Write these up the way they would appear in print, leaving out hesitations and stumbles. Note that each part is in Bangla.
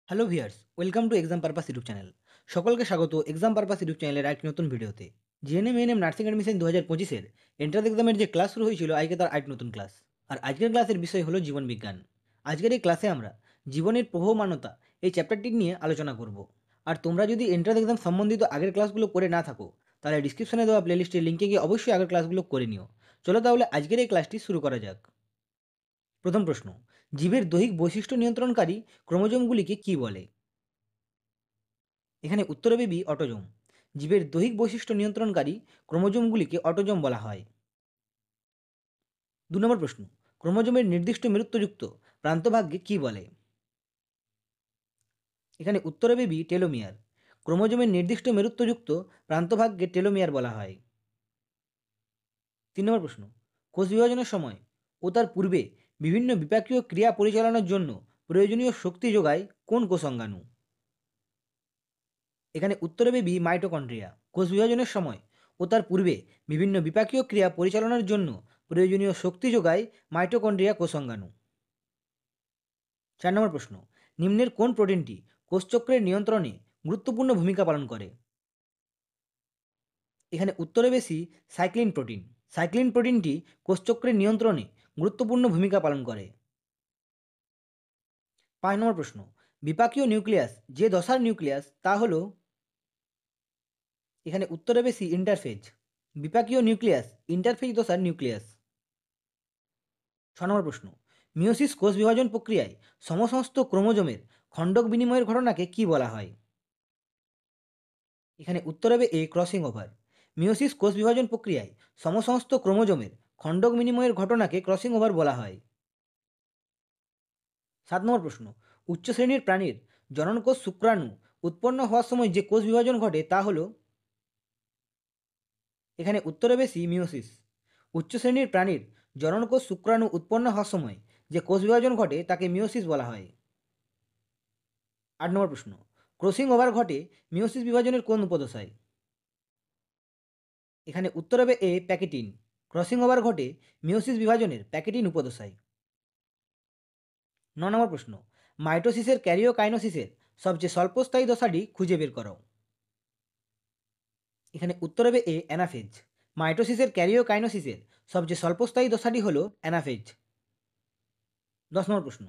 Hello viewers, welcome to exam purpose YouTube channel. সকলকে স্বাগত এক্সাম পারপাস ইউটিউব চ্যানেলের একটি নতুন ভিডিওতে। জিএনএম এএনএম নার্সিং অ্যাডমিশন 2025-এর এন্ট্রান্স এক্সামের যে ক্লাস শুরু হয়েছিল, আজকে তার আরেকটি নতুন ক্লাস। আর আজকের ক্লাসের বিষয় হলো জীবন বিজ্ঞান। আজকের এই ক্লাসে আমরা জীবনের প্রবহমানতা এই চ্যাপ্টারটি নিয়ে আলোচনা করব। আর তোমরা যদি এন্ট্রান্স এক্সাম সম্বন্ধিত আগের ক্লাসগুলো করে না থাকো, তাহলে ডিসক্রিপশনে দেওয়া প্লেলিস্টের লিঙ্কে গিয়ে অবশ্যই আগের ক্লাসগুলো করে নিও। চলো তাহলে আজকের এই ক্লাসটি শুরু করা যাক। প্রথম প্রশ্ন, জীবের দৈহিক বৈশিষ্ট্য নিয়ন্ত্রণকারী ক্রোমোজোমগুলিকে কী বলে? এখানে উত্তরে বি অটোজোম। জীবের দৈহিক বৈশিষ্ট্য নিয়ন্ত্রণকারী ক্রোমোজোমগুলিকে অটোজোম বলা হয়। 2 নম্বর প্রশ্ন, ক্রোমোজোমের নির্দিষ্ট মেরুত্বযুক্ত প্রান্তভাগকে কী বলে? এখানে উত্তরে বি টেলোমিয়ার। ক্রোমোজোমের নির্দিষ্ট মেরুত্বযুক্ত প্রান্তভাগকে টেলোমিয়ার বলা হয়। 3 নম্বর প্রশ্ন, কোষ বিভাজনের সময় ও তার পূর্বে বিভিন্ন বিপাকীয় ক্রিয়া পরিচালনার জন্য প্রয়োজনীয় শক্তি যোগায় কোন কোষাঙ্গাণু? এখানে উত্তরে বি মাইটোকন্ড্রিয়া। কোষ বিভাজনের সময় ও তার পূর্বে বিভিন্ন বিপাকীয় ক্রিয়া পরিচালনার জন্য প্রয়োজনীয় শক্তি যোগায় মাইটোকন্ড্রিয়া কোষাঙ্গাণু। 4 নম্বর প্রশ্ন, নিম্নের কোন প্রোটিনটি কোষচক্রের নিয়ন্ত্রণে গুরুত্বপূর্ণ ভূমিকা পালন করে? এখানে উত্তরে বেশি সাইক্লিন প্রোটিন। সাইক্লিন প্রোটিনটি কোষচক্রের নিয়ন্ত্রণে গুরুত্বপূর্ণ ভূমিকা পালন করে। 5 নম্বর প্রশ্ন, বিপাকীয় নিউক্লিয়াস যে দশার নিউক্লিয়াস তা হলো? এখানে উত্তরে বেশি ইন্টারফেজ। বিপাকীয় নিউক্লিয়াস ইন্টারফেজ দশার নিউক্লিয়াস। 6 নম্বর প্রশ্ন, মিওসিস কোষ বিভাজন প্রক্রিয়ায় সমসমস্ত ক্রোমোজোমের খণ্ডক বিনিময়ের ঘটনাকে কি বলা হয়? এখানে উত্তর হবে এ ক্রসিং ওভার। মিওসিস কোষ বিভাজন প্রক্রিয়ায় সমসমস্ত ক্রোমোজোমের খণ্ডক বিনিময়ের ঘটনাকে ক্রসিং ওভার বলা হয়। 7 নম্বর প্রশ্ন, উচ্চ শ্রেণীর প্রাণীর জননকোষ শুক্রাণু উৎপন্ন হওয়ার সময় যে কোষ বিভাজন ঘটে তা হলো? এখানে উত্তরে বেশি মিওসিস। উচ্চ শ্রেণীর প্রাণীর জননকোষ শুক্রাণু উৎপন্ন হওয়ার সময় যে কোষ বিভাজন ঘটে তাকে মিওসিস বলা হয়। 8 নম্বর প্রশ্ন, ক্রসিং ওভার ঘটে মিওসিস বিভাজনের কোন উপদশায়? এখানে উত্তর হবে এ প্যাকেটিন। ক্রসিং ওভার ঘটে মিওসিস বিভাজনের প্যাকেটিন উপদশায়। 9 নম্বর প্রশ্ন, মাইটোসিসের ক্যারিওকাইনোসিসের সবচেয়ে স্বল্পস্থায়ী দশাটি খুঁজে বের করো। এখানে উত্তর হবে এ অ্যানাফেজ। মাইটোসিসের ক্যারিওকাইনোসিসের সবচেয়ে স্বল্পস্থায়ী দশাটি হল অ্যানাফেজ। 10 নম্বর প্রশ্ন,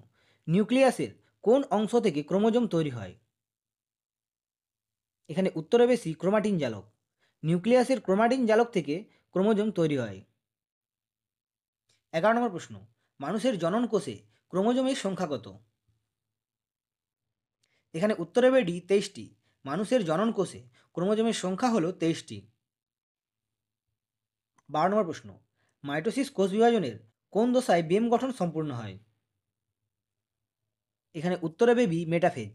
নিউক্লিয়াসের কোন অংশ থেকে ক্রোমোজোম তৈরি হয়? এখানে উত্তরে বেশি ক্রোমাটিন জালক। নিউক্লিয়াসের ক্রোমাটিন জালক থেকে ক্রোমোজোম তৈরি হয়। 11 নম্বর প্রশ্ন, মানুষের জনন কোষে ক্রোমোজোমের সংখ্যা কত? এখানে উত্তরে হবে ডি 23টি। মানুষের জনন কোষে ক্রোমোজোমের সংখ্যা হলো 23টি। 12 নম্বর প্রশ্ন, মাইটোসিস কোষ বিভাজনের কোন দশায় বেম গঠন সম্পূর্ণ হয়? এখানে উত্তর হবে বি মেটাফেজ।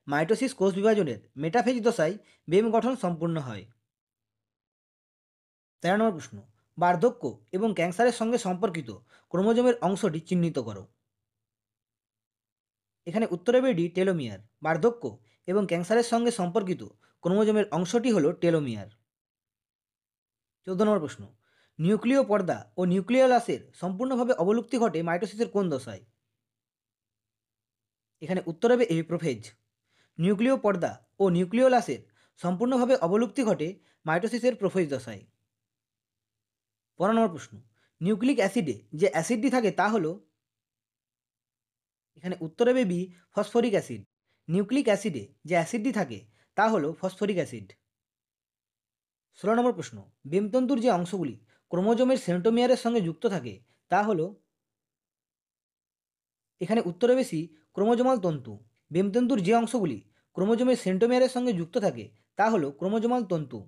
মাইটোসিস কোষ বিভাজনের মেটাফেজ দশায় বেম গঠন সম্পূর্ণ হয়। 13 নম্বর প্রশ্ন, বার্ধক্য এবং ক্যান্সারের সঙ্গে সম্পর্কিত ক্রোমোজোমের অংশটি চিহ্নিত করো। এখানে উত্তর হবে ডি টেলোমিয়ার। বার্ধক্য এবং ক্যান্সারের সঙ্গে সম্পর্কিত ক্রোমোজোমের অংশটি হলো টেলোমিয়ার। 14 নম্বর প্রশ্ন, নিউক্লিয় পর্দা ও নিউক্লিয়ালাসের সম্পূর্ণভাবে অবলুপ্তি ঘটে মাইটোসিসের কোন দশায়? এখানে উত্তর হবে এ প্রোফেজ। নিউক্লিয় পর্দা ও নিউক্লিওলাসের সম্পূর্ণভাবে অবলুপ্তি ঘটে মাইটোসিসের প্রোফেজ দশায়। 15 নম্বর প্রশ্ন, নিউক্লিক অ্যাসিডে যে অ্যাসিডটি থাকে তা হলো? এখানে উত্তর হবে বি ফসফরিক অ্যাসিড। নিউক্লিক অ্যাসিডে যে অ্যাসিডটি থাকে তা হলো ফসফরিক অ্যাসিড। 16 নম্বর প্রশ্ন, বেমতন্তুর যে অংশগুলি ক্রোমোজোমের সেন্টোমিয়ারের সঙ্গে যুক্ত থাকে তা হলো? এখানে উত্তরে বেশি ক্রোমোজোমাল তন্তু। বেমতন্তুর যে অংশগুলি ক্রোমোজোমের সেন্টোমিয়ারের সঙ্গে যুক্ত থাকে তা হলো ক্রোমোজোমাল তন্তু।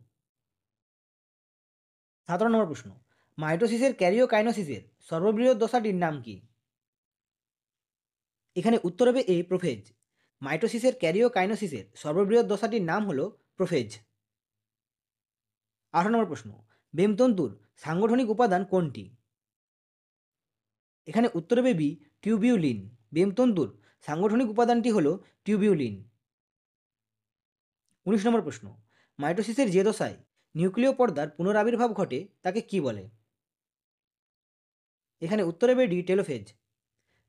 17 নম্বর প্রশ্ন, মাইটোসিসের ক্যারিওকাইনোসিসের সর্ববৃহৎ দশাটির নাম কি? এখানে উত্তর হবে এ প্রোফেজ। মাইটোসিসের ক্যারিওকাইনোসিসের সর্ববৃহৎ দশাটির নাম হলো প্রোফেজ। 18 নম্বর প্রশ্ন, বেমতন্তুর সাংগঠনিক উপাদান কোনটি? এখানে উত্তর হবে বি টিউবিউলিন। বেমতন্তুর সাংগঠনিক উপাদানটি হলো টিউবিউলিন। 19 নম্বর প্রশ্ন, মাইটোসিসের যে দশায় নিউক্লিয় পর্দার পুনরাবির্ভাব ঘটে তাকে কি বলে? এখানে উত্তর হবে ডি টেলোফেজ।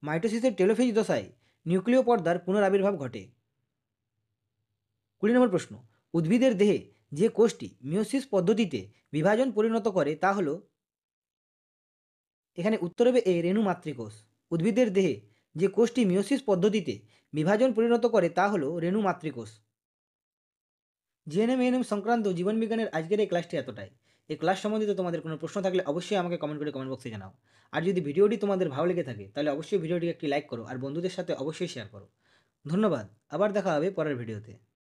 মাইটোসিসের টেলোফেজ দশায় নিউক্লিয় পর্দার পুনরাবির্ভাব ঘটে। 20 নম্বর প্রশ্ন, উদ্ভিদের দেহে যে কোষটি মিয়োসিস পদ্ধতিতে বিভাজন পরিণত করে তা হলো, এখানে উত্তর হবে এ রেণু মাতৃকোষ। উদ্ভিদের দেহে যে কোষটি মিয়োসিস পদ্ধতিতে বিভাজন পরিণত করে তা হলো রেণু মাতৃকোষ। জিএনএম এএনএম সংক্রান্ত জীবনবিজ্ঞানের আজকের এই ক্লাসটি এতটাই। এই ক্লাস সম্বন্ধিত তোমাদের কোনো প্রশ্ন থাকলে অবশ্যই আমাকে কমেন্ট করে কমেন্ট বক্সে জানাও। আর যদি ভিডিওটি তোমাদের ভালো লেগে থাকে তাহলে অবশ্যই ভিডিওটিকে একটি লাইক করো আর বন্ধুদের সাথে অবশ্যই শেয়ার করো। ধন্যবাদ। আবার দেখা হবে পরের ভিডিওতে।